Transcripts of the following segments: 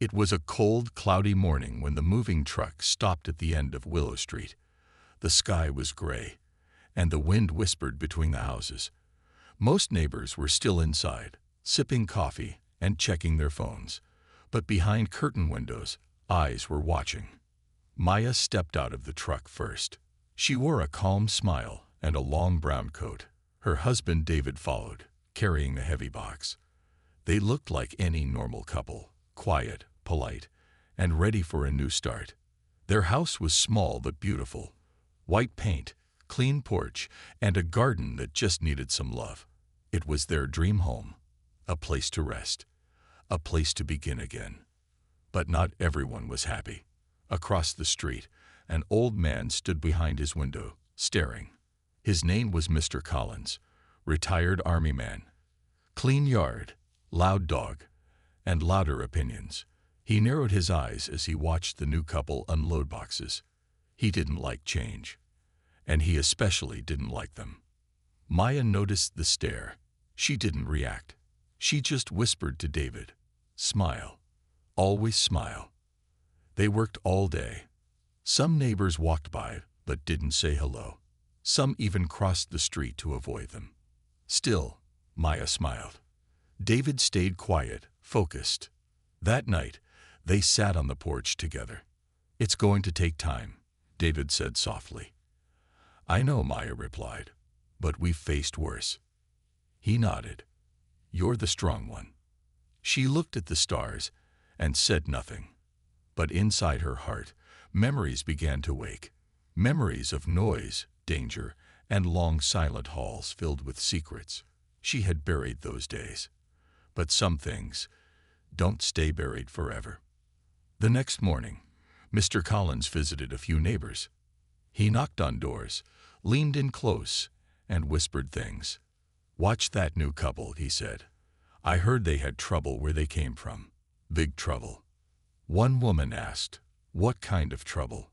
It was a cold, cloudy morning when the moving truck stopped at the end of Willow Street. The sky was gray, and the wind whispered between the houses. Most neighbors were still inside, sipping coffee and checking their phones. But behind curtain windows, eyes were watching. Maya stepped out of the truck first. She wore a calm smile and a long brown coat. Her husband David followed, carrying a heavy box. They looked like any normal couple, quiet, polite, and ready for a new start. Their house was small but beautiful. White paint, clean porch, and a garden that just needed some love. It was their dream home, a place to rest, a place to begin again. But not everyone was happy. Across the street, an old man stood behind his window, staring. His name was Mr. Collins, retired army man. Clean yard, loud dog, and louder opinions. He narrowed his eyes as he watched the new couple unload boxes. He didn't like change, and he especially didn't like them. Maya noticed the stare. She didn't react. She just whispered to David, "Smile. Always smile." They worked all day. Some neighbors walked by but didn't say hello. Some even crossed the street to avoid them. Still, Maya smiled. David stayed quiet, focused. That night, they sat on the porch together. "It's going to take time," David said softly. "I know," Maya replied, "but we've faced worse." He nodded. "You're the strong one." She looked at the stars and said nothing. But inside her heart, memories began to wake. Memories of noise, danger, and long silent halls filled with secrets. She had buried those days. But some things don't stay buried forever. The next morning, Mr. Collins visited a few neighbors. He knocked on doors, leaned in close, and whispered things. "Watch that new couple," he said. "I heard they had trouble where they came from. Big trouble." One woman asked, "What kind of trouble?"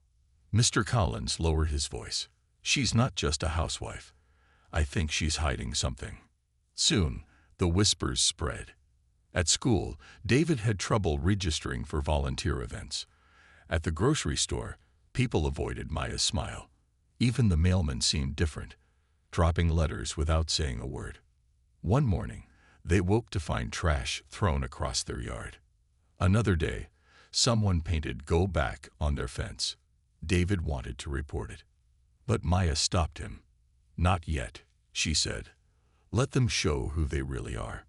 Mr. Collins lowered his voice. "She's not just a housewife. I think she's hiding something." Soon, the whispers spread. At school, David had trouble registering for volunteer events. At the grocery store, people avoided Maya's smile. Even the mailman seemed different, dropping letters without saying a word. One morning, they woke to find trash thrown across their yard. Another day, someone painted "Go Back" on their fence. David wanted to report it. But Maya stopped him. "Not yet," she said. "Let them show who they really are."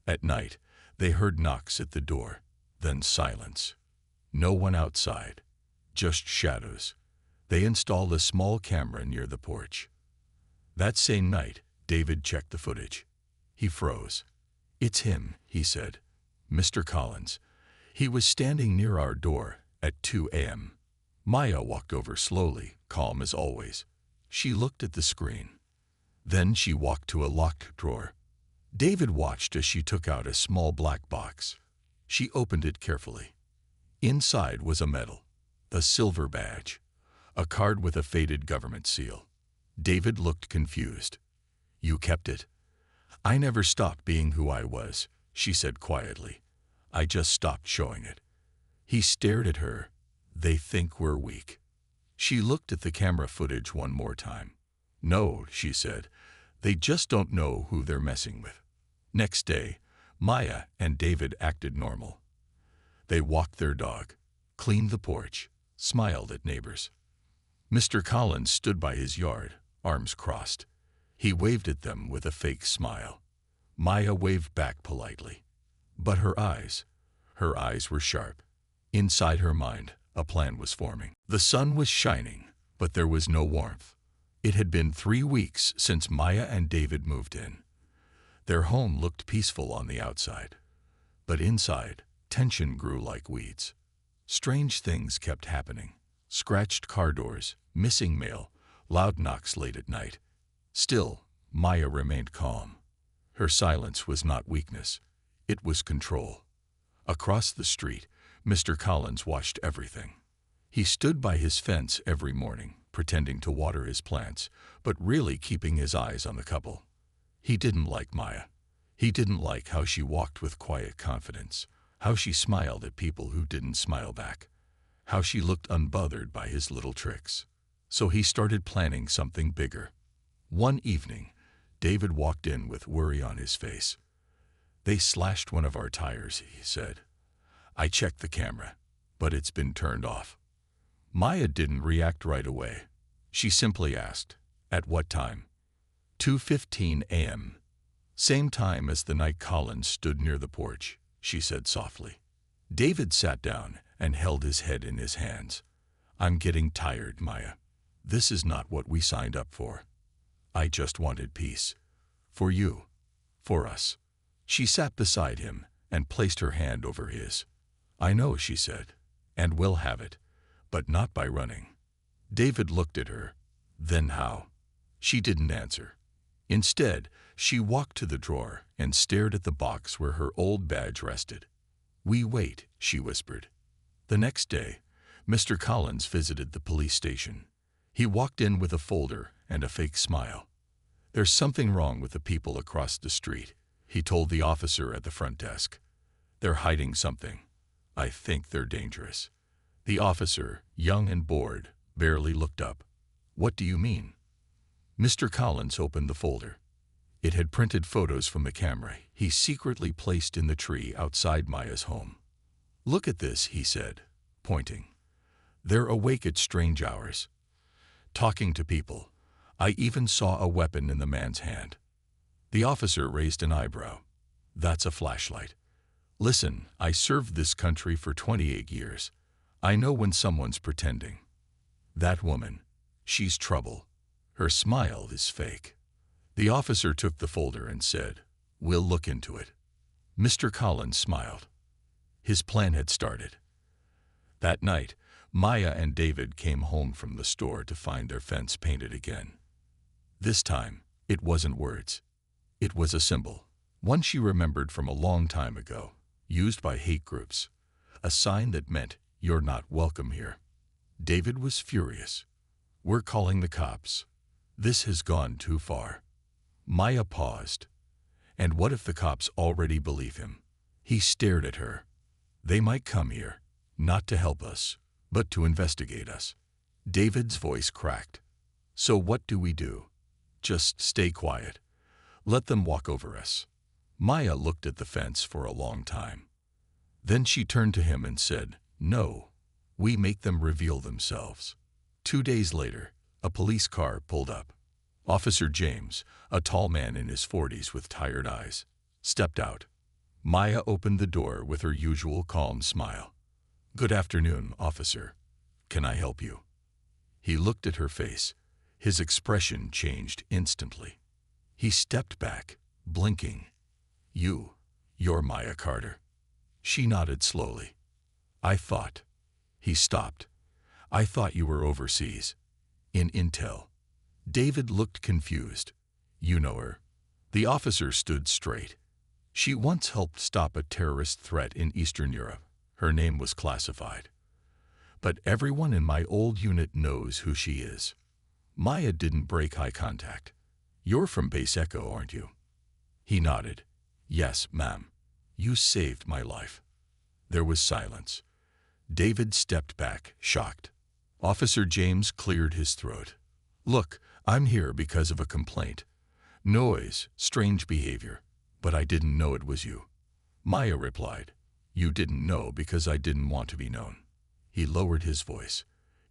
At night, they heard knocks at the door, then silence. No one outside, just shadows. They installed a small camera near the porch. That same night, David checked the footage. He froze. "It's him," he said. "Mr. Collins. He was standing near our door at 2 a.m. Maya walked over slowly, calm as always. She looked at the screen. Then she walked to a locked drawer. David watched as she took out a small black box. She opened it carefully. Inside was a medal, a silver badge, a card with a faded government seal. David looked confused. "You kept it?" "I never stopped being who I was," she said quietly. "I just stopped showing it." He stared at her. "They think we're weak." She looked at the camera footage one more time. "No," she said. "They just don't know who they're messing with." Next day, Maya and David acted normal. They walked their dog, cleaned the porch, smiled at neighbors. Mr. Collins stood by his yard, arms crossed. He waved at them with a fake smile. Maya waved back politely. But her eyes were sharp. Inside her mind, a plan was forming. The sun was shining, but there was no warmth. It had been 3 weeks since Maya and David moved in. Their home looked peaceful on the outside, but inside, tension grew like weeds. Strange things kept happening. Scratched car doors, missing mail, loud knocks late at night. Still, Maya remained calm. Her silence was not weakness. It was control. Across the street, Mr. Collins watched everything. He stood by his fence every morning, pretending to water his plants, but really keeping his eyes on the couple. He didn't like Maya. He didn't like how she walked with quiet confidence, How she smiled at people who didn't smile back. How she looked unbothered by his little tricks. So he started planning something bigger. One evening, David walked in with worry on his face. "They slashed one of our tires," he said. "I checked the camera, but it's been turned off." Maya didn't react right away. She simply asked, "At what time?" 2:15 a.m. "Same time as the night Collins stood near the porch," she said softly. David sat down and held his head in his hands. "I'm getting tired, Maya. This is not what we signed up for. I just wanted peace. For you. For us." She sat beside him and placed her hand over his. "I know," she said, "and we'll have it, but not by running." David looked at her. "Then how?" She didn't answer. Instead, she walked to the drawer and stared at the box where her old badge rested. "We wait," she whispered. The next day, Mr. Collins visited the police station. He walked in with a folder and a fake smile. "There's something wrong with the people across the street," he told the officer at the front desk. "They're hiding something. I think they're dangerous." The officer, young and bored, barely looked up. "What do you mean?" Mr. Collins opened the folder. It had printed photos from the camera he secretly placed in the tree outside Maya's home. "Look at this," he said, pointing. "They're awake at strange hours, talking to people. I even saw a weapon in the man's hand." The officer raised an eyebrow. "That's a flashlight. Listen, I served this country for 28 years. I know when someone's pretending. That woman, she's trouble. Her smile is fake." The officer took the folder and said, "We'll look into it." Mr. Collins smiled. His plan had started. That night, Maya and David came home from the store to find their fence painted again. This time, it wasn't words. It was a symbol, one she remembered from a long time ago, used by hate groups, a sign that meant, "You're not welcome here." David was furious. "We're calling the cops. This has gone too far." Maya paused. "And what if the cops already believe him?" He stared at her. "They might come here, not to help us, but to investigate us." David's voice cracked. "So what do we do? Just stay quiet. Let them walk over us." Maya looked at the fence for a long time. Then she turned to him and said, "No, we make them reveal themselves." 2 days later, a police car pulled up. Officer James, a tall man in his 40s with tired eyes, stepped out. Maya opened the door with her usual calm smile. "Good afternoon, officer. Can I help you?" He looked at her face. His expression changed instantly. He stepped back, blinking. You're Maya Carter." She nodded slowly. "I thought." He stopped. "I thought you were overseas. In intel." David looked confused. "You know her?" The officer stood straight. "She once helped stop a terrorist threat in Eastern Europe. Her name was classified. But everyone in my old unit knows who she is." Maya didn't break eye contact. "You're from Base Echo, aren't you?" He nodded. "Yes, ma'am. You saved my life." There was silence. David stepped back, shocked. Officer James cleared his throat. "Look, I'm here because of a complaint. Noise, strange behavior, but I didn't know it was you." Maya replied, "You didn't know because I didn't want to be known." He lowered his voice.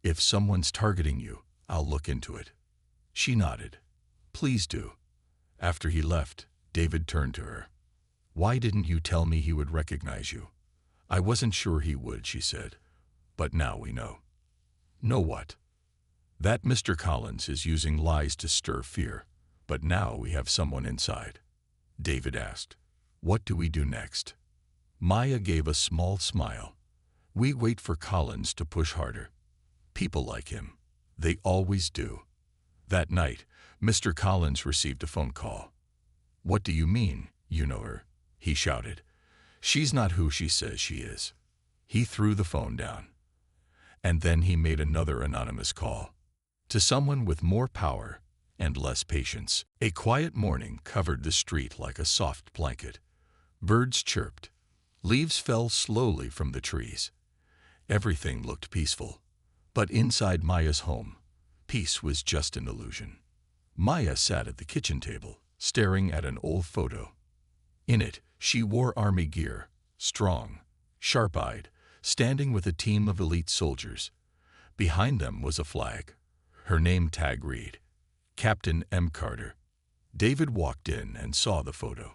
"If someone's targeting you, I'll look into it." She nodded. "Please do." After he left, David turned to her. "Why didn't you tell me he would recognize you?" "I wasn't sure he would," she said. "But now we know." "Know what?" "That Mr. Collins is using lies to stir fear, but now we have someone inside." David asked, "What do we do next?" Maya gave a small smile. "We wait for Collins to push harder. People like him. They always do." That night, Mr. Collins received a phone call. "What do you mean, you know her?" he shouted. "She's not who she says she is." He threw the phone down. And then he made another anonymous call. To someone with more power and less patience. A quiet morning covered the street like a soft blanket. Birds chirped. Leaves fell slowly from the trees. Everything looked peaceful. But inside Maya's home, peace was just an illusion. Maya sat at the kitchen table, staring at an old photo. In it, she wore army gear, strong, sharp-eyed, standing with a team of elite soldiers. Behind them was a flag. Her name tag read, Captain M. Carter. David walked in and saw the photo.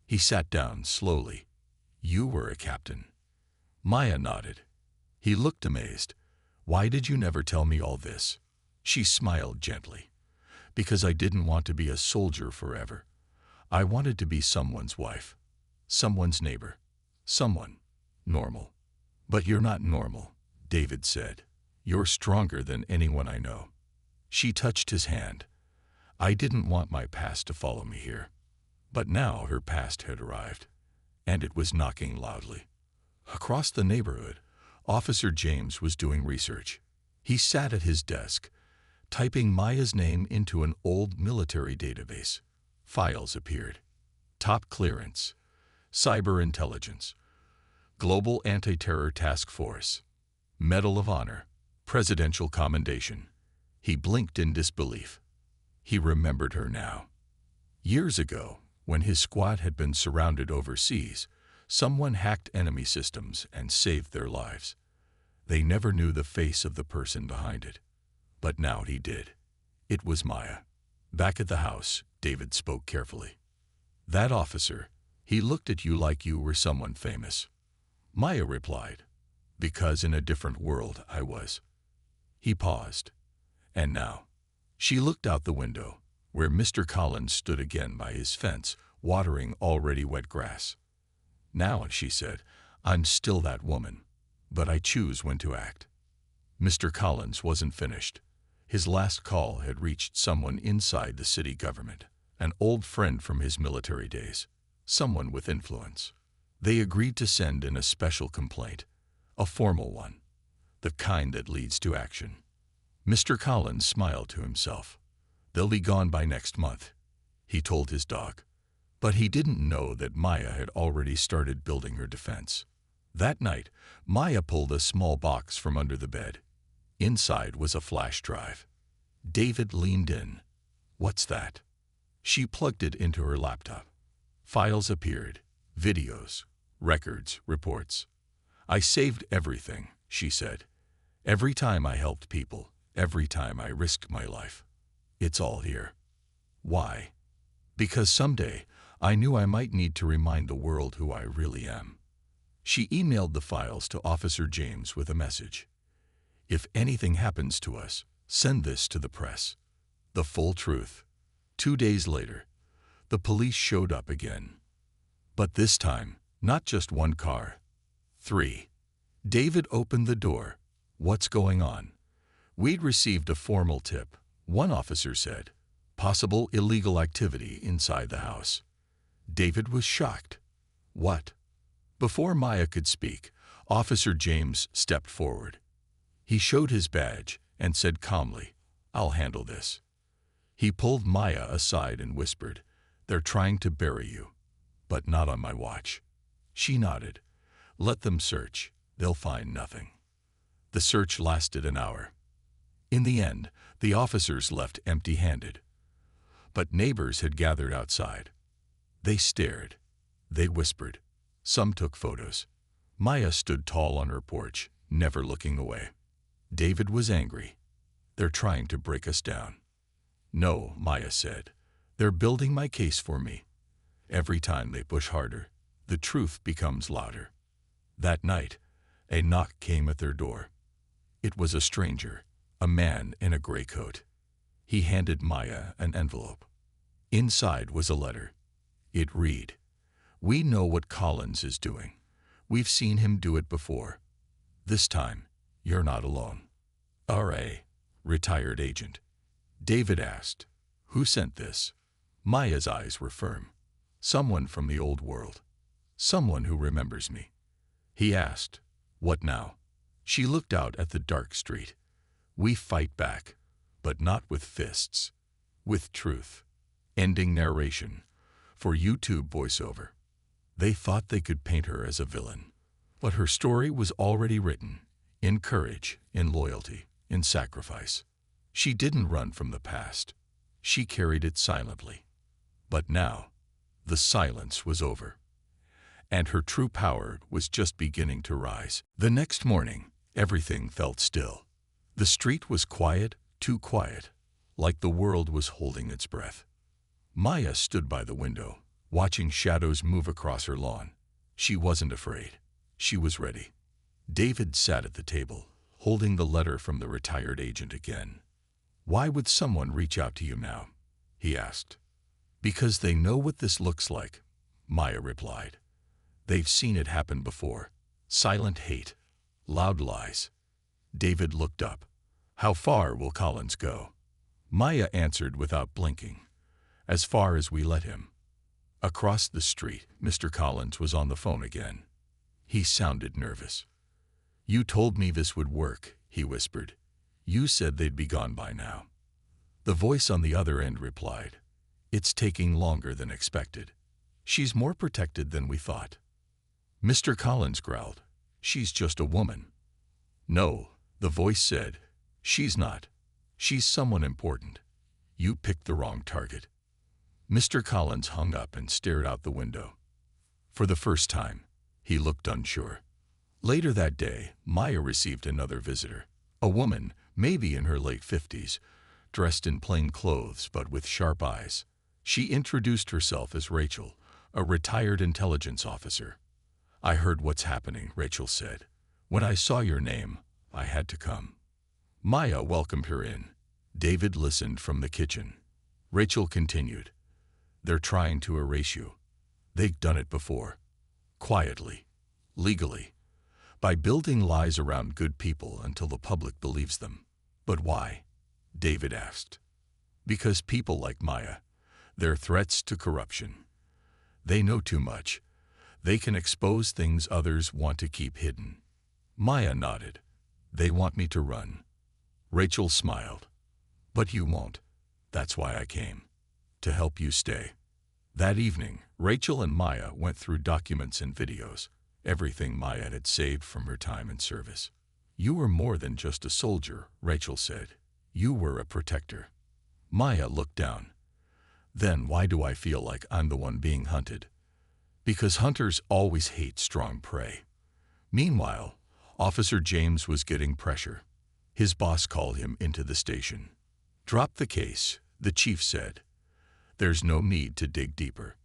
He sat down slowly. You were a captain. Maya nodded. He looked amazed. Why did you never tell me all this? She smiled gently. Because I didn't want to be a soldier forever. I wanted to be someone's wife, someone's neighbor, someone normal. But you're not normal, David said. You're stronger than anyone I know. She touched his hand. I didn't want my past to follow me here. But now her past had arrived, and it was knocking loudly. Across the neighborhood, Officer James was doing research. He sat at his desk, typing Maya's name into an old military database. Files appeared. Top clearance, cyber intelligence, Global Anti-Terror Task Force, Medal of Honor, Presidential Commendation. He blinked in disbelief. He remembered her now. Years ago, when his squad had been surrounded overseas, someone hacked enemy systems and saved their lives. They never knew the face of the person behind it. But now he did. It was Maya. Back at the house, David spoke carefully. That officer, he looked at you like you were someone famous. Maya replied, because in a different world I was. He paused. And now? She looked out the window, where Mr. Collins stood again by his fence, watering already wet grass. Now, she said, I'm still that woman, but I choose when to act. Mr. Collins wasn't finished. His last call had reached someone inside the city government, an old friend from his military days, someone with influence. They agreed to send in a special complaint, a formal one, the kind that leads to action. Mr. Collins smiled to himself. They'll be gone by next month, he told his dog. But he didn't know that Maya had already started building her defense. That night, Maya pulled a small box from under the bed. Inside was a flash drive. David leaned in. What's that? She plugged it into her laptop. Files appeared, videos, records, reports. I saved everything, she said. Every time I helped people, every time I risked my life. It's all here. Why? Because someday I knew I might need to remind the world who I really am. She emailed the files to Officer James with a message. If anything happens to us, send this to the press. The full truth. 2 days later, the police showed up again. But this time, not just one car. 3. David opened the door. What's going on? We'd received a formal tip. One officer said, possible illegal activity inside the house. David was shocked. What? Before Maya could speak, Officer James stepped forward. He showed his badge and said calmly, I'll handle this. He pulled Maya aside and whispered, they're trying to bury you, but not on my watch. She nodded. Let them search. They'll find nothing. The search lasted an hour. In the end, the officers left empty-handed. But neighbors had gathered outside. They stared. They whispered. Some took photos. Maya stood tall on her porch, never looking away. David was angry. They're trying to break us down. No, Maya said. They're building my case for me. Every time they push harder, the truth becomes louder. That night, a knock came at their door. It was a stranger, a man in a gray coat. He handed Maya an envelope. Inside was a letter. It read, We know what Collins is doing. We've seen him do it before. This time, you're not alone. R.A., retired agent. David asked, Who sent this? Maya's eyes were firm. Someone from the old world. Someone who remembers me. He asked, What now? She looked out at the dark street. We fight back, but not with fists. With truth. Ending narration. For YouTube voiceover. They thought they could paint her as a villain. But her story was already written, in courage, in loyalty, in sacrifice. She didn't run from the past. She carried it silently. But now, the silence was over, and her true power was just beginning to rise. The next morning, everything felt still. The street was quiet, too quiet, like the world was holding its breath. Maya stood by the window, watching shadows move across her lawn. She wasn't afraid. She was ready. David sat at the table, holding the letter from the retired agent again. "Why would someone reach out to you now?" he asked. "Because they know what this looks like," Maya replied. "They've seen it happen before. Silent hate, loud lies." David looked up. "How far will Collins go?" Maya answered without blinking. "As far as we let him." Across the street, Mr. Collins was on the phone again. He sounded nervous. "You told me this would work," he whispered. "You said they'd be gone by now." The voice on the other end replied, "It's taking longer than expected. She's more protected than we thought." Mr. Collins growled, "She's just a woman." "No," the voice said, "she's not. She's someone important. You picked the wrong target." Mr. Collins hung up and stared out the window. For the first time, he looked unsure. Later that day, Maya received another visitor. A woman, maybe in her late 50s, dressed in plain clothes but with sharp eyes. She introduced herself as Rachel, a retired intelligence officer. "I heard what's happening," Rachel said. "When I saw your name, I had to come." Maya welcomed her in. David listened from the kitchen. Rachel continued, "They're trying to erase you. They've done it before. Quietly, legally, by building lies around good people until the public believes them." "But why?" David asked. "Because people like Maya, they're threats to corruption. They know too much. They can expose things others want to keep hidden." Maya nodded. "They want me to run." Rachel smiled. "But you won't. That's why I came. To help you stay." That evening, Rachel and Maya went through documents and videos, everything Maya had saved from her time in service. "You were more than just a soldier," Rachel said. "You were a protector." Maya looked down. "Then why do I feel like I'm the one being hunted?" "Because hunters always hate strong prey." Meanwhile, Officer James was getting pressure. His boss called him into the station. "Drop the case," the chief said. "There's no need to dig deeper."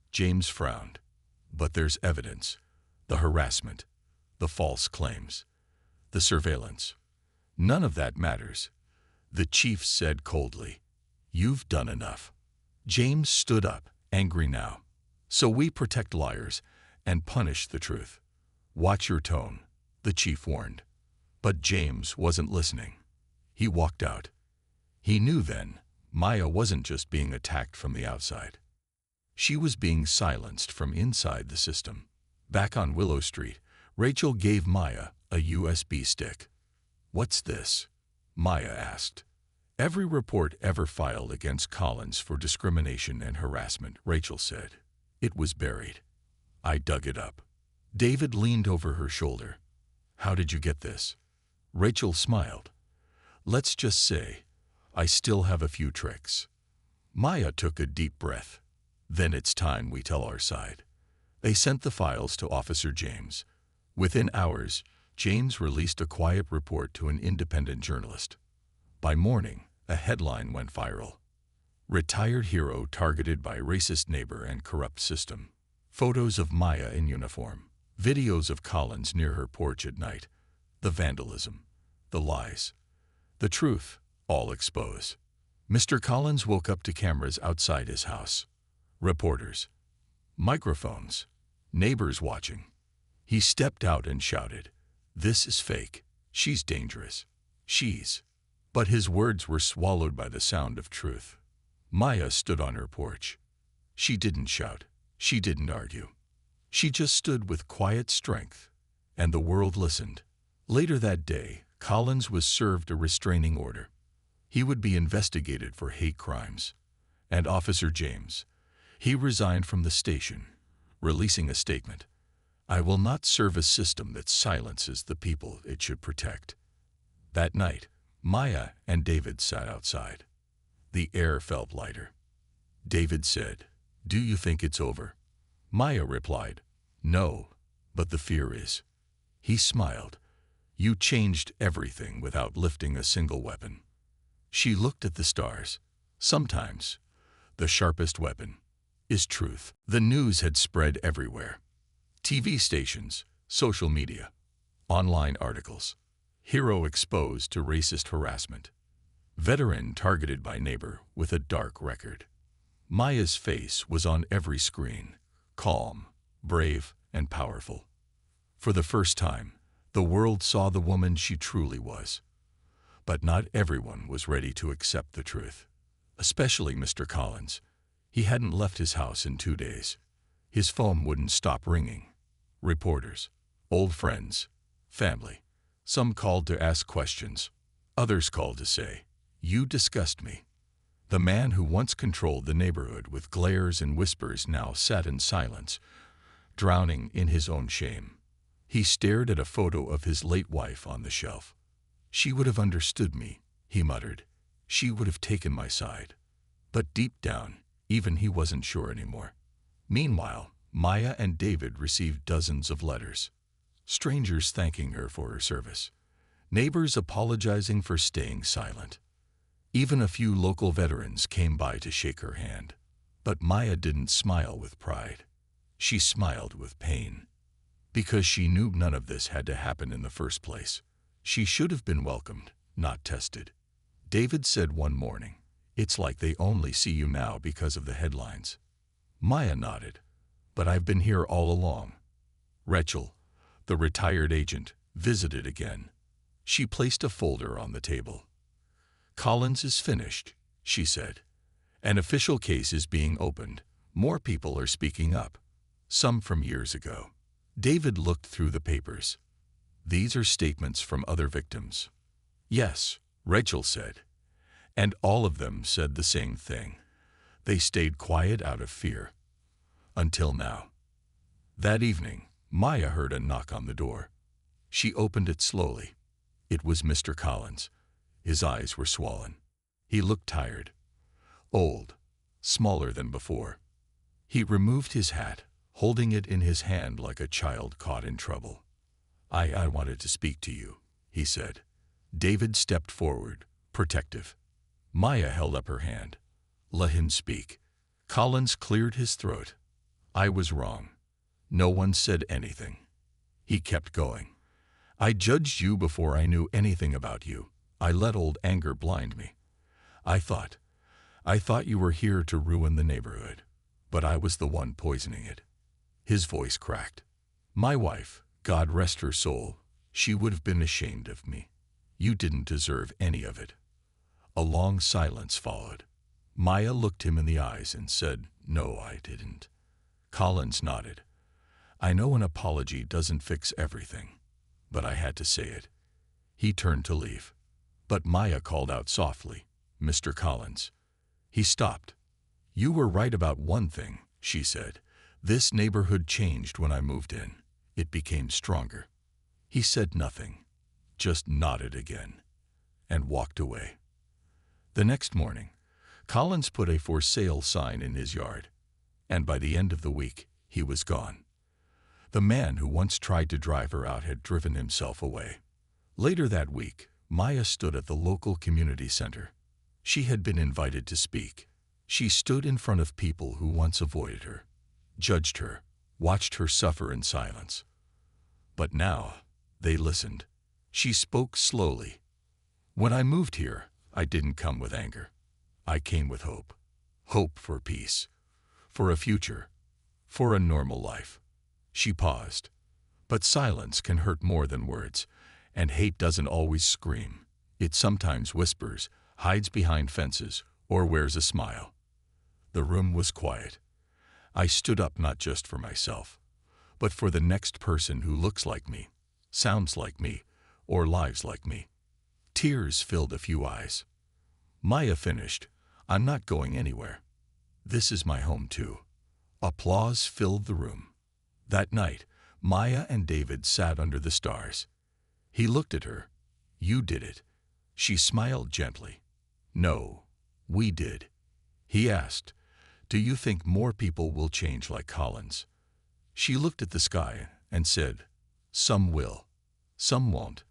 James frowned. "But there's evidence. The harassment, the false claims, the surveillance. None of that matters." The chief said coldly, "You've done enough." James stood up, angry now. "So we protect liars and punish the truth." "Watch your tone," the chief warned. But James wasn't listening. He walked out. He knew then, Maya wasn't just being attacked from the outside. She was being silenced from inside the system. Back on Willow Street, Rachel gave Maya a USB stick. "What's this?" Maya asked. "Every report ever filed against Collins for discrimination and harassment," Rachel said. "It was buried. I dug it up." David leaned over her shoulder. "How did you get this?" Rachel smiled. "Let's just say, I still have a few tricks." Maya took a deep breath. "Then it's time we tell our side." They sent the files to Officer James. Within hours, James released a quiet report to an independent journalist. By morning, a headline went viral. "Retired hero targeted by racist neighbor and corrupt system." Photos of Maya in uniform. Videos of Collins near her porch at night. The vandalism. The lies. The truth, all exposed. Mr. Collins woke up to cameras outside his house. Reporters. Microphones. Neighbors watching. He stepped out and shouted, "This is fake. She's dangerous. She's..." But his words were swallowed by the sound of truth. Maya stood on her porch. She didn't shout. She didn't argue. She just stood with quiet strength, and the world listened. Later that day, Collins was served a restraining order. He would be investigated for hate crimes. And Officer James, he resigned from the station, releasing a statement. "I will not serve a system that silences the people it should protect." That night, Maya and David sat outside. The air felt lighter. David said, "Do you think it's over?" Maya replied, "No, but the fear is." He smiled. "You changed everything without lifting a single weapon." She looked at the stars. Sometimes, the sharpest weapon is truth. The news had spread everywhere. TV stations, social media, online articles. Hero exposed to racist harassment. Veteran targeted by neighbor with a dark record. Maya's face was on every screen, calm, brave, and powerful. For the first time, the world saw the woman she truly was. But not everyone was ready to accept the truth. Especially Mr. Collins. He hadn't left his house in 2 days. His phone wouldn't stop ringing. Reporters, old friends, family. Some called to ask questions. Others called to say, "You disgust me." The man who once controlled the neighborhood with glares and whispers now sat in silence, drowning in his own shame. He stared at a photo of his late wife on the shelf. "She would have understood me," he muttered. "She would have taken my side." But deep down, even he wasn't sure anymore. Meanwhile, Maya and David received dozens of letters. Strangers thanking her for her service. Neighbors apologizing for staying silent. Even a few local veterans came by to shake her hand. But Maya didn't smile with pride. She smiled with pain. Because she knew none of this had to happen in the first place. She should have been welcomed, not tested. David said one morning, "It's like they only see you now because of the headlines." Maya nodded. "But I've been here all along." Rachel, the retired agent, visited again. She placed a folder on the table. "Collins is finished," she said. "An official case is being opened. More people are speaking up. Some from years ago." David looked through the papers. "These are statements from other victims." "Yes," Rachel said. And all of them said the same thing. They stayed quiet out of fear. Until now. That evening, Maya heard a knock on the door. She opened it slowly. It was Mr. Collins. His eyes were swollen. He looked tired. Old. Smaller than before. He removed his hat, holding it in his hand like a child caught in trouble. I wanted to speak to you," he said. David stepped forward, protective. Maya held up her hand. "Let him speak." Collins cleared his throat. "I was wrong. No one said anything." He kept going. "I judged you before I knew anything about you. I let old anger blind me. I thought you were here to ruin the neighborhood, but I was the one poisoning it." His voice cracked. "My wife, God rest her soul, she would have been ashamed of me. You didn't deserve any of it." A long silence followed. Maya looked him in the eyes and said, "No, I didn't." Collins nodded. "I know an apology doesn't fix everything, but I had to say it." He turned to leave. But Maya called out softly, "Mr. Collins." He stopped. "You were right about one thing," she said. "This neighborhood changed when I moved in. It became stronger." He said nothing, just nodded again, and walked away. The next morning, Collins put a "for sale" sign in his yard, and by the end of the week, he was gone. The man who once tried to drive her out had driven himself away. Later that week, Maya stood at the local community center. She had been invited to speak. She stood in front of people who once avoided her, judged her, watched her suffer in silence. But now, they listened. She spoke slowly. "When I moved here, I didn't come with anger. I came with hope. Hope for peace, for a future, for a normal life." She paused. But silence can hurt more than words, and hate doesn't always scream. It sometimes whispers, hides behind fences, or wears a smile. The room was quiet. I stood up not just for myself, but for the next person who looks like me, sounds like me, or lives like me. Tears filled a few eyes. Maya finished, "I'm not going anywhere. This is my home too." Applause filled the room. That night, Maya and David sat under the stars. He looked at her. "You did it." She smiled gently. "No, we did." He asked, "Do you think more people will change like Collins?" She looked at the sky and said, "Some will, some won't,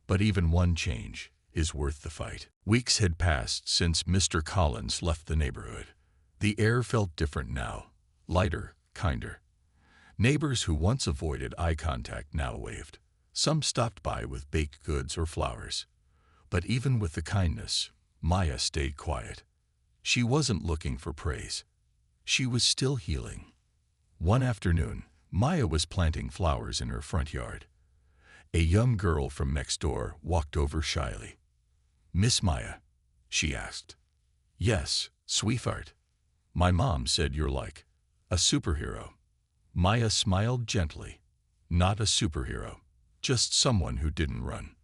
but even one change is worth the fight." Weeks had passed since Mr. Collins left the neighborhood. The air felt different now, lighter, kinder. Neighbors who once avoided eye contact now waved. Some stopped by with baked goods or flowers. But even with the kindness, Maya stayed quiet. She wasn't looking for praise. She was still healing. One afternoon, Maya was planting flowers in her front yard. A young girl from next door walked over shyly. "Miss Maya?" she asked. "Yes, sweetheart. My mom said you're like a superhero." Maya smiled gently. "Not a superhero, just someone who didn't run."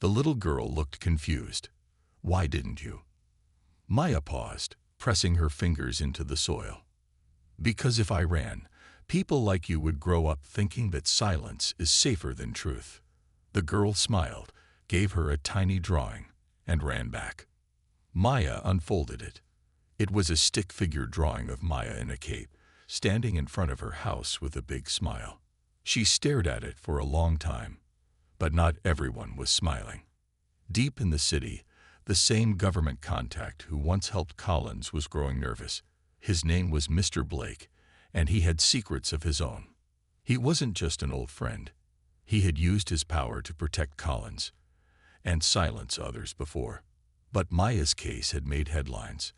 The little girl looked confused. "Why didn't you?" Maya paused, pressing her fingers into the soil. "Because if I ran, people like you would grow up thinking that silence is safer than truth." The girl smiled, gave her a tiny drawing, and ran back. Maya unfolded it. It was a stick-figure drawing of Maya in a cape, standing in front of her house with a big smile. She stared at it for a long time, but not everyone was smiling. Deep in the city, the same government contact who once helped Collins was growing nervous. His name was Mr. Blake, and he had secrets of his own. He wasn't just an old friend. He had used his power to protect Collins and silence others before. But Maya's case had made headlines.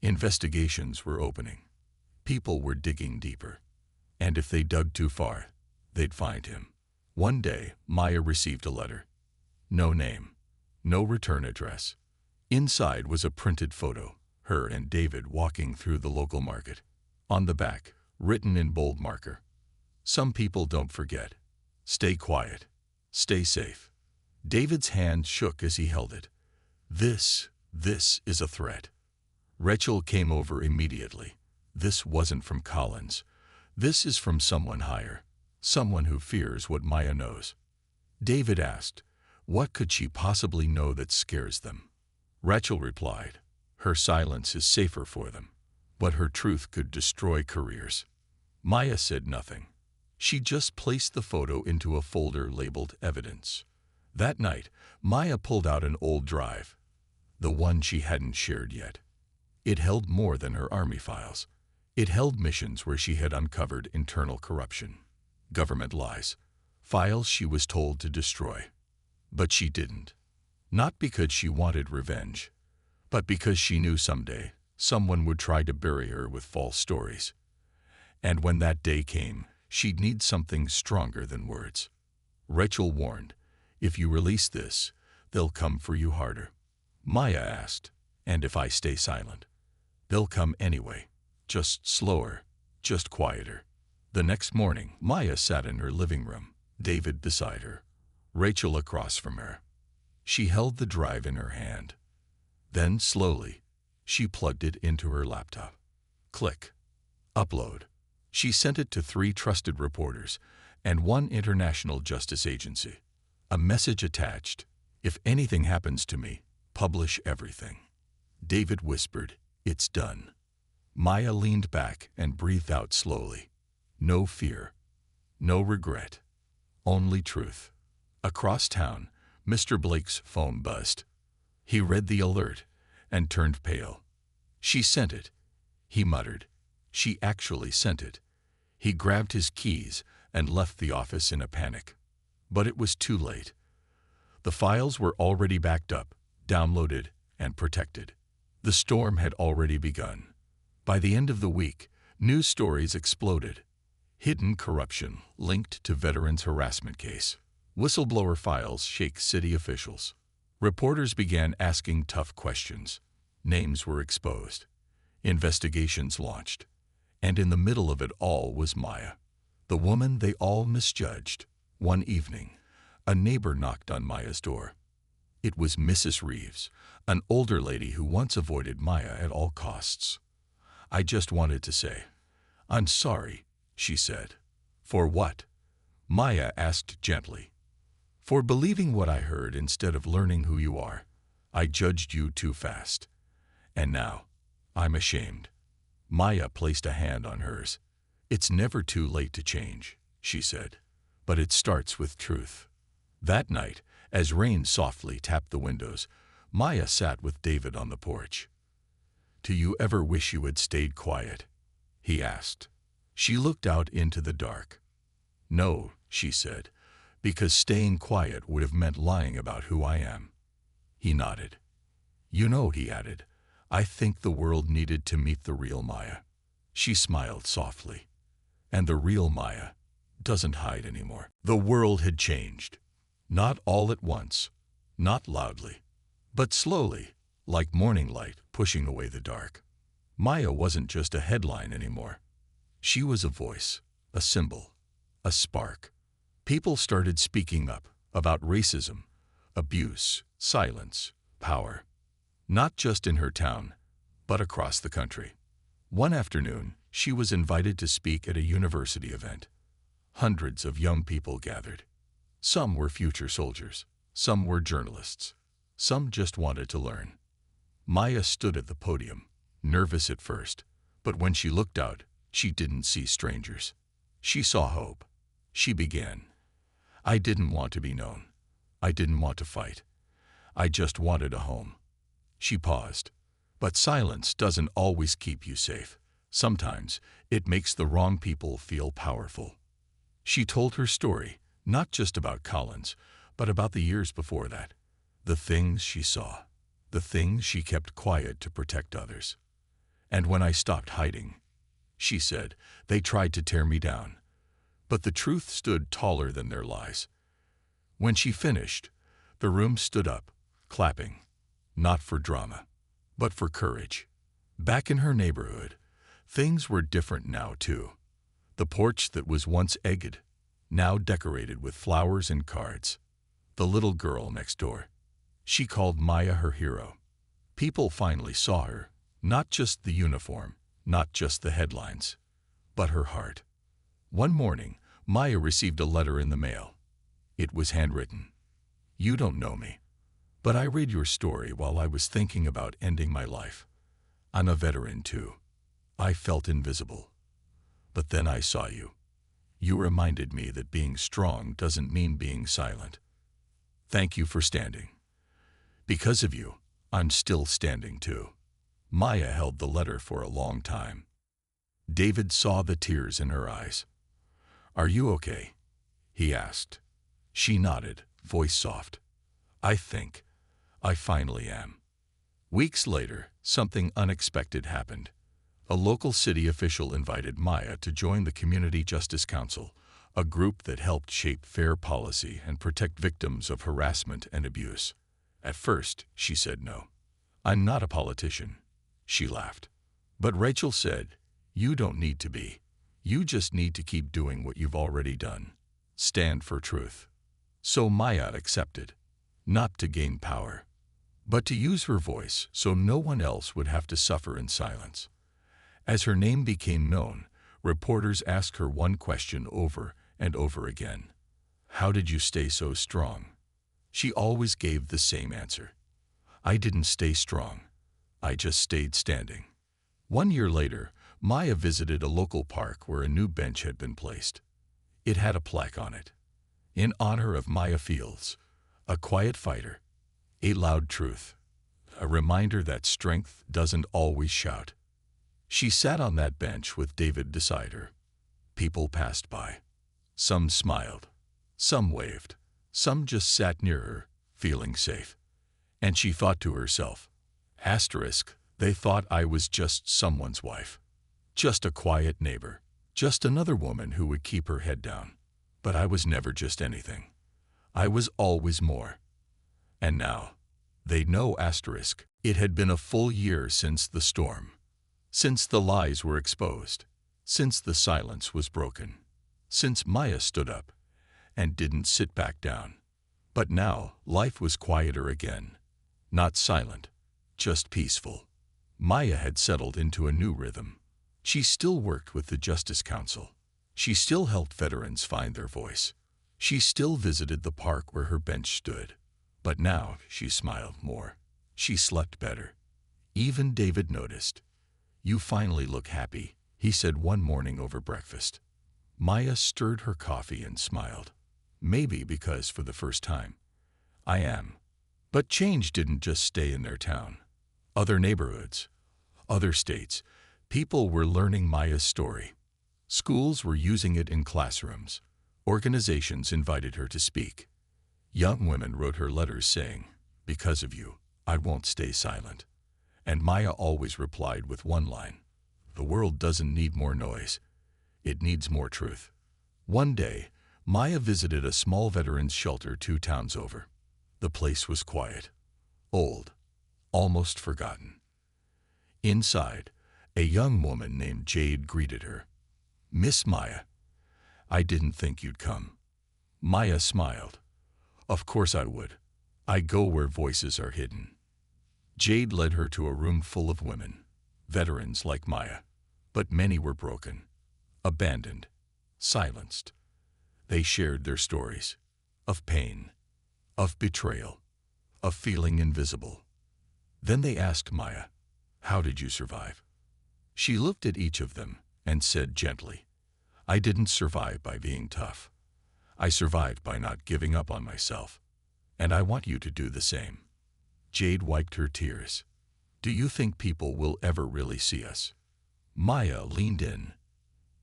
Investigations were opening. People were digging deeper. And if they dug too far, they'd find him. One day, Maya received a letter. No name, no return address. Inside was a printed photo, her and David walking through the local market. On the back, written in bold marker, "Some people don't forget. Stay quiet. Stay safe." David's hand shook as he held it. This is a threat." Rachel came over immediately. "This wasn't from Collins. This is from someone higher, someone who fears what Maya knows." David asked, "What could she possibly know that scares them?" Rachel replied, "Her silence is safer for them, but her truth could destroy careers." Maya said nothing. She just placed the photo into a folder labeled Evidence. That night, Maya pulled out an old drive, the one she hadn't shared yet. It held more than her army files. It held missions where she had uncovered internal corruption, government lies, files she was told to destroy. But she didn't. Not because she wanted revenge, but because she knew someday someone would try to bury her with false stories. And when that day came, she'd need something stronger than words. Rachel warned, "If you release this, they'll come for you harder." Maya asked, "And if I stay silent?" "They'll come anyway, just slower, just quieter." The next morning, Maya sat in her living room, David beside her, Rachel across from her. She held the drive in her hand. Then, slowly, she plugged it into her laptop. Click. Upload. She sent it to 3 trusted reporters and 1 international justice agency. A message attached, "If anything happens to me, publish everything." David whispered, "It's done." Maya leaned back and breathed out slowly. No fear, no regret, only truth. Across town, Mr. Blake's phone buzzed. He read the alert and turned pale. "She sent it," he muttered. "She actually sent it." He grabbed his keys and left the office in a panic. But it was too late. The files were already backed up, downloaded, and protected. The storm had already begun. By the end of the week, news stories exploded. Hidden corruption linked to veterans' harassment case. Whistleblower files shake city officials. Reporters began asking tough questions. Names were exposed. Investigations launched. And in the middle of it all was Maya, the woman they all misjudged. One evening, a neighbor knocked on Maya's door. It was Mrs. Reeves, an older lady who once avoided Maya at all costs. "I just wanted to say, I'm sorry," she said, For what? Maya asked gently. For believing what I heard instead of learning who you are. I judged you too fast. And now, I'm ashamed. Maya placed a hand on hers. It's never too late to change, she said. But it starts with truth. That night, as rain softly tapped the windows, Maya sat with David on the porch. Do you ever wish you had stayed quiet? He asked. She looked out into the dark. No, she said, because staying quiet would have meant lying about who I am. He nodded. You know, he added, I think the world needed to meet the real Maya. She smiled softly. And the real Maya doesn't hide anymore. The world had changed. Not all at once, not loudly, but slowly, like morning light pushing away the dark. Maya wasn't just a headline anymore. She was a voice, a symbol, a spark. People started speaking up about racism, abuse, silence, power. Not just in her town, but across the country. One afternoon, she was invited to speak at a university event. Hundreds of young people gathered. Some were future soldiers, some were journalists, some just wanted to learn. Maya stood at the podium, nervous at first, but when she looked out, she didn't see strangers. She saw hope. She began. I didn't want to be known. I didn't want to fight. I just wanted a home. She paused. But silence doesn't always keep you safe. Sometimes it makes the wrong people feel powerful. She told her story, not just about Collins, but about the years before that. The things she saw. The things she kept quiet to protect others. And when I stopped hiding, she said, they tried to tear me down. But the truth stood taller than their lies. When she finished, the room stood up, clapping. Not for drama, but for courage. Back in her neighborhood, things were different now too. The porch that was once egged, now decorated with flowers and cards. The little girl next door. She called Maya her hero. People finally saw her, not just the uniform, not just the headlines, but her heart. One morning, Maya received a letter in the mail. It was handwritten. You don't know me, but I read your story while I was thinking about ending my life. I'm a veteran too. I felt invisible. But then I saw you. You reminded me that being strong doesn't mean being silent. Thank you for standing. Because of you, I'm still standing too. Maya held the letter for a long time. David saw the tears in her eyes. Are you okay? He asked. She nodded, voice soft. I think I finally am. Weeks later, something unexpected happened. A local city official invited Maya to join the Community Justice Council, a group that helped shape fair policy and protect victims of harassment and abuse. At first, she said no. I'm not a politician. She laughed. But Rachel said, you don't need to be. You just need to keep doing what you've already done. Stand for truth. So Maya accepted, not to gain power, but to use her voice so no one else would have to suffer in silence. As her name became known, reporters asked her one question over and over again. How did you stay so strong? She always gave the same answer. I didn't stay strong. I just stayed standing. 1 year later, Maya visited a local park where a new bench had been placed. It had a plaque on it. In honor of Maya Fields, a quiet fighter, a loud truth, a reminder that strength doesn't always shout. She sat on that bench with David beside her. People passed by. Some smiled, some waved, some just sat near her, feeling safe. And she thought to herself, asterisk, they thought I was just someone's wife. Just a quiet neighbor, just another woman who would keep her head down. But I was never just anything. I was always more. And now, they know asterisk, it had been a full year since the storm. Since the lies were exposed, since the silence was broken, since Maya stood up and didn't sit back down. But now life was quieter again, not silent, just peaceful. Maya had settled into a new rhythm. She still worked with the Justice Council. She still helped veterans find their voice. She still visited the park where her bench stood. But now she smiled more. She slept better. Even David noticed. "You finally look happy," he said one morning over breakfast. Maya stirred her coffee and smiled. "Maybe because for the first time, I am." But change didn't just stay in their town. Other neighborhoods, other states, people were learning Maya's story. Schools were using it in classrooms. Organizations invited her to speak. Young women wrote her letters saying, "Because of you, I won't stay silent." And Maya always replied with one line, "The world doesn't need more noise. It needs more truth." One day, Maya visited a small veterans shelter 2 towns over. The place was quiet, old, almost forgotten. Inside, a young woman named Jade greeted her. "Miss Maya, I didn't think you'd come." Maya smiled. "Of course I would. I go where voices are hidden." Jade led her to a room full of women, veterans like Maya, but many were broken, abandoned, silenced. They shared their stories of pain, of betrayal, of feeling invisible. Then they asked Maya, "How did you survive?" She looked at each of them and said gently, "I didn't survive by being tough. I survived by not giving up on myself. And I want you to do the same." Jade wiped her tears. "Do you think people will ever really see us?" Maya leaned in.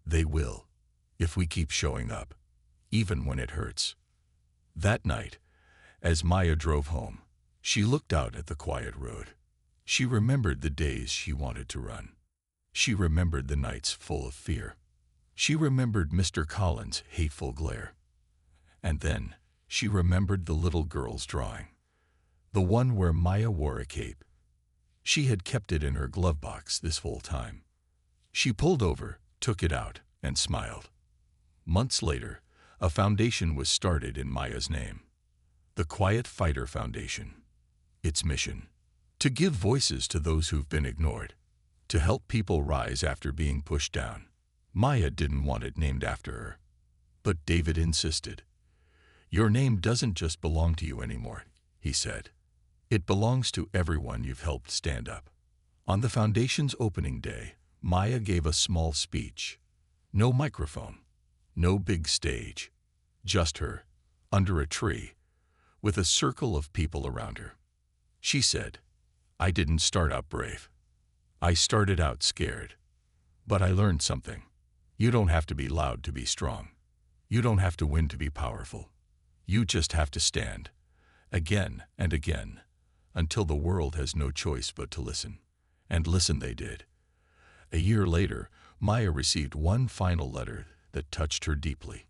"They will, if we keep showing up, even when it hurts." That night, as Maya drove home, she looked out at the quiet road. She remembered the days she wanted to run. She remembered the nights full of fear. She remembered Mr. Collins' hateful glare. And then she remembered the little girl's drawing, the one where Maya wore a cape. She had kept it in her glove box this whole time. She pulled over, took it out, and smiled. Months later, a foundation was started in Maya's name. The Quiet Fighter Foundation. Its mission: to give voices to those who've been ignored, to help people rise after being pushed down. Maya didn't want it named after her, but David insisted. "Your name doesn't just belong to you anymore," he said. "It belongs to everyone you've helped stand up." On the foundation's opening day, Maya gave a small speech. No microphone, no big stage, just her, under a tree, with a circle of people around her. She said, "I didn't start out brave. I started out scared. But I learned something. You don't have to be loud to be strong. You don't have to win to be powerful. You just have to stand, again and again, until the world has no choice but to listen." And listen they did. A year later, Maya received one final letter that touched her deeply.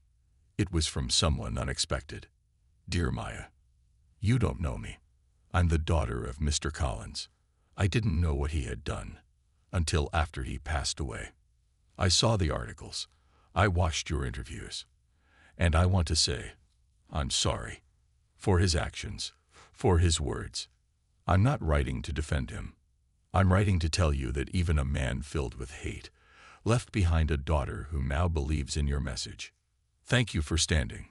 It was from someone unexpected. "Dear Maya, you don't know me. I'm the daughter of Mr. Collins. I didn't know what he had done until after he passed away. I saw the articles. I watched your interviews. And I want to say, I'm sorry for his actions, for his words. I'm not writing to defend him. I'm writing to tell you that even a man filled with hate left behind a daughter who now believes in your message. Thank you for standing,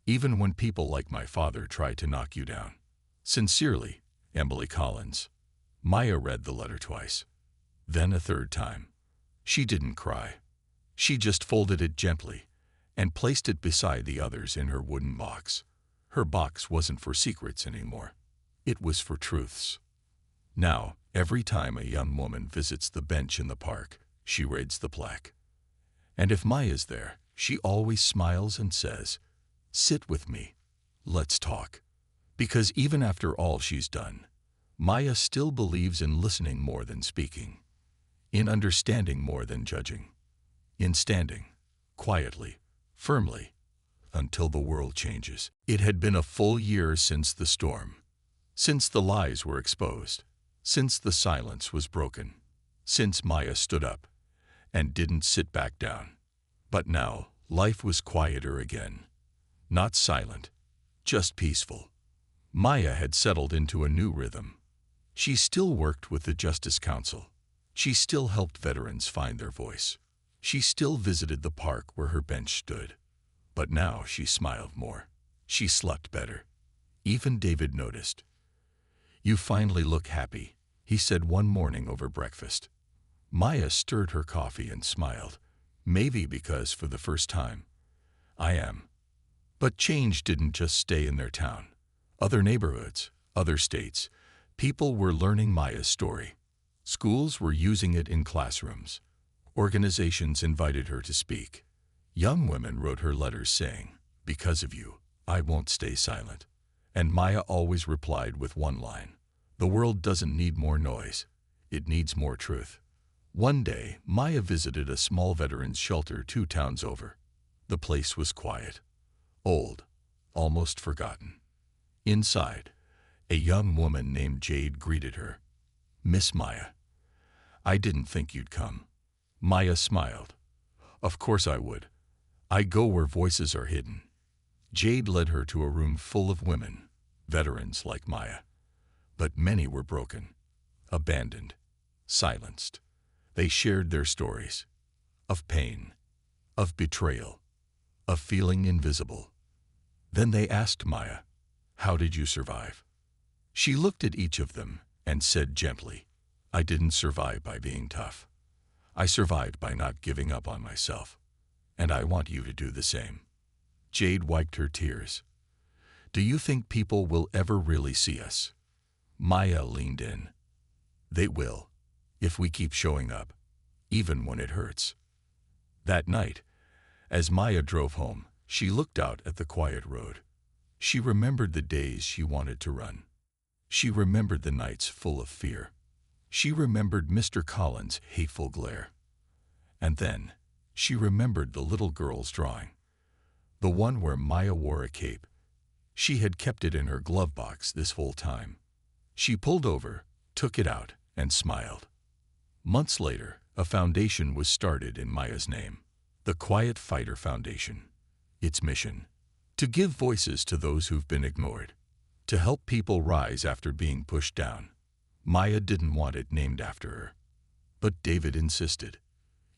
even when people like my father tried to knock you down. Sincerely, Emily Collins." Maya read the letter twice, then a third time. She didn't cry. She just folded it gently and placed it beside the others in her wooden box. Her box wasn't for secrets anymore. It was for truths. Now, every time a young woman visits the bench in the park, she reads the plaque. And if Maya's there, she always smiles and says, "Sit with me. Let's talk." Because even after all she's done, Maya still believes in listening more than speaking, in understanding more than judging, in standing, quietly, firmly, until the world changes. It had been a full year since the storm, since the lies were exposed, since the silence was broken, since Maya stood up and didn't sit back down. But now, life was quieter again. Not silent, just peaceful. Maya had settled into a new rhythm. She still worked with the Justice Council. She still helped veterans find their voice. She still visited the park where her bench stood, but now she smiled more. She slept better. Even David noticed. "You finally look happy," he said one morning over breakfast. Maya stirred her coffee and smiled, maybe because for the first time, "I am." But change didn't just stay in their town. Other neighborhoods, other states, people were learning Maya's story. Schools were using it in classrooms. Organizations invited her to speak. Young women wrote her letters saying, "Because of you, I won't stay silent." And Maya always replied with one line, "The world doesn't need more noise. It needs more truth." One day, Maya visited a small veterans shelter 2 towns over. The place was quiet, old, almost forgotten. Inside, a young woman named Jade greeted her. "Miss Maya, I didn't think you'd come." Maya smiled. "Of course I would. I go where voices are hidden." Jade led her to a room full of women, veterans like Maya. But many were broken, abandoned, silenced. They shared their stories of pain, of betrayal, of feeling invisible. Then they asked Maya, "How did you survive?" She looked at each of them and said gently, "I didn't survive by being tough. I survived by not giving up on myself. And I want you to do the same." Jade wiped her tears. "Do you think people will ever really see us?" Maya leaned in. "They will, if we keep showing up, even when it hurts." That night, as Maya drove home, she looked out at the quiet road. She remembered the days she wanted to run. She remembered the nights full of fear. She remembered Mr. Collins' hateful glare. And then, she remembered the little girl's drawing. The one where Maya wore a cape. She had kept it in her glove box this whole time. She pulled over, took it out, and smiled. Months later, a foundation was started in Maya's name. The Quiet Fighter Foundation. Its mission: to give voices to those who've been ignored. To help people rise after being pushed down. Maya didn't want it named after her. But David insisted.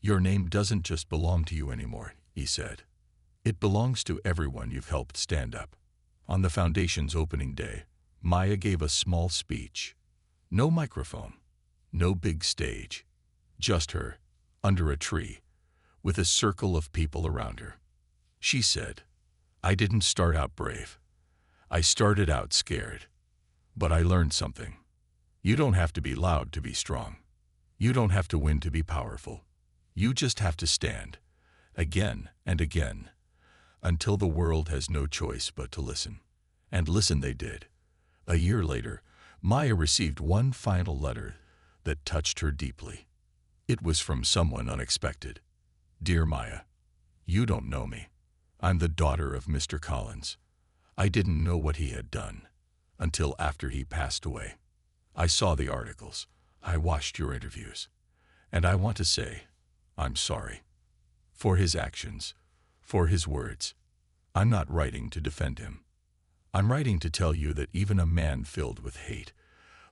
"Your name doesn't just belong to you anymore," he said. "It belongs to everyone you've helped stand up." On the foundation's opening day, Maya gave a small speech. No microphone, no big stage. Just her, under a tree, with a circle of people around her. She said, "I didn't start out brave. I started out scared. But I learned something. You don't have to be loud to be strong. You don't have to win to be powerful. You just have to stand, again and again, until the world has no choice but to listen." And listen they did. A year later, Maya received one final letter that touched her deeply. It was from someone unexpected. "Dear Maya, you don't know me. I'm the daughter of Mr. Collins. I didn't know what he had done until after he passed away. I saw the articles. I watched your interviews. And I want to say, I'm sorry. For his actions, for his words. I'm not writing to defend him. I'm writing to tell you that even a man filled with hate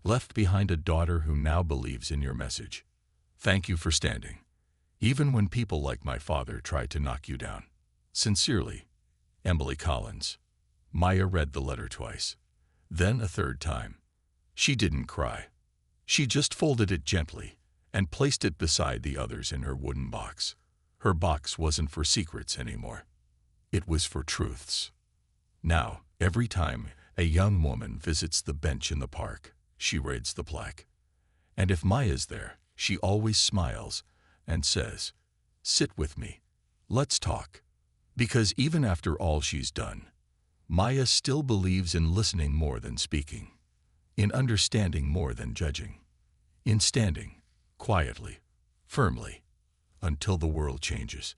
left behind a daughter who now believes in your message. Thank you for standing, even when people like my father tried to knock you down. Sincerely, Emily Collins." Maya read the letter twice, then a third time. She didn't cry. She just folded it gently and placed it beside the others in her wooden box. Her box wasn't for secrets anymore. It was for truths. Now, every time a young woman visits the bench in the park, she reads the plaque. And if Maya's there, she always smiles and says, "Sit with me. Let's talk." Because even after all she's done, Maya still believes in listening more than speaking, in understanding more than judging, in standing quietly, firmly, until the world changes.